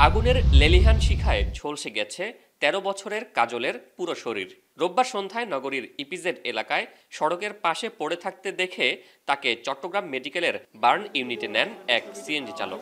আগুনের লেলিহান শিখায় ঝলসে গেছে ১৩ বছরের কাজলের পুরো শরীর। রোববার সন্ধ্যায় নগরীর ইপিজেড এলাকায় সড়কের পাশে পড়ে থাকতে দেখে তাকে চট্টগ্রাম মেডিকেলের বার্ন ইউনিটে নেন এক সিএনজি চালক।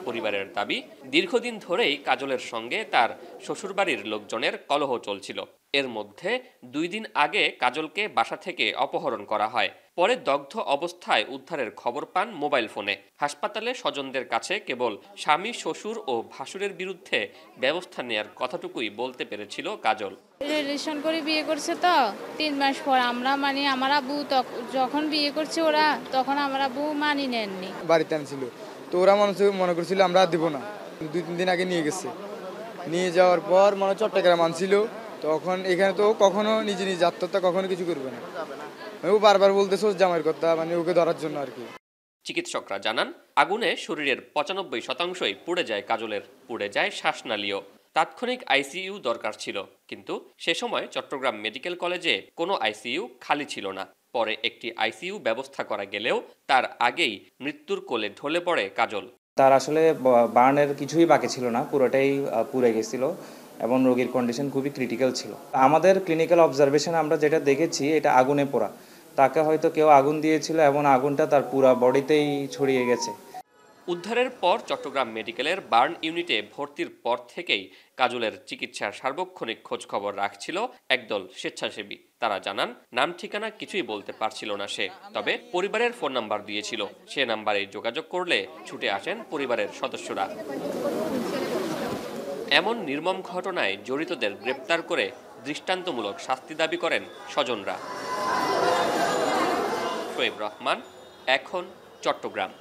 পরিবারের দাবি, দীর্ঘদিন ধরেই কাজলের সঙ্গে তার শ্বশুরবাড়ির লোকজনের কলহ চলছিল। এর মধ্যে ২ দিন আগে কাজলকে বাসা থেকে অপহরণ করা হয়। পরে দগ্ধ অবস্থায় উদ্ধারের খবর পান মোবাইল ফোনে। হাসপাতালে স্বজনদের কাছে কেবল স্বামী, শ্বশুর ও ভাসুরের বিরুদ্ধে ব্যবস্থা নেয়ার কথাটুকুই বলতে পেরেছিল কাজল। রিলেশন করে বিয়ে করছে তো ৩ মাস পর আমরা আমার আব্বু যখন বিয়ে করছে ওরা তখন আমার আব্বু মানি নেননি। বাড়িতে আনছিল তো ওরা মনে করছিল আমরা দিব না। ২-৩ দিন আগে নিয়ে গেছে। নিয়ে যাওয়ার পর চট্টগ্রাম আনছিল। তখন এখানে তো কখনো নিজে আত্মহত্যা কখনো কিছু করবে না। ও বারবার বলতেছে জামাইয়ের কথা, ওকে ধরার জন্য আর কি। চিকিৎসকরা জানান, আগুনে শরীরের ৯৫% পুড়ে যায় কাজলের, পুড়ে যায় শ্বাসনালীও। তাৎক্ষণিক আইসিইউ দরকার ছিল, কিন্তু সে সময় চট্টগ্রাম মেডিকেল কলেজে কোনো আইসিইউ খালি ছিল না। পরে একটি আইসিইউ ব্যবস্থা করা গেলেও তার আগেই মৃত্যুর কোলে ঢলে পড়ে কাজল। তার আসলে বার্নের কিছুই বাকি ছিল না, পুরোটাই পুড়ে গেছিল এবং রোগীর কন্ডিশন খুবই ক্রিটিক্যাল ছিল। আমাদের ক্লিনিক্যাল অবজারভেশন আমরা যেটা দেখেছি, এটা আগুনে পোড়া। তাকে হয়তো কেউ আগুন দিয়েছিল এবং আগুনটা তার পুরো বডিতেই ছড়িয়ে গেছে। উদ্ধারের পর চট্টগ্রাম মেডিকেলের বার্ন ইউনিটে ভর্তির পর থেকেই কাজলের চিকিৎসার সার্বক্ষণিক খোঁজখবর রাখছিল একদল স্বেচ্ছাসেবী। তারা জানান, নাম ঠিকানা কিছুই বলতে পারছিল না সে, তবে পরিবারের ফোন নাম্বার দিয়েছিল। সে নাম্বারে যোগাযোগ করলে ছুটে আসেন পরিবারের সদস্যরা। এমন নির্মম ঘটনায় জড়িতদের গ্রেপ্তার করে দৃষ্টান্তমূলক শাস্তি দাবি করেন স্বজনরা। শোয়েব রহমান, এখন, চট্টগ্রাম।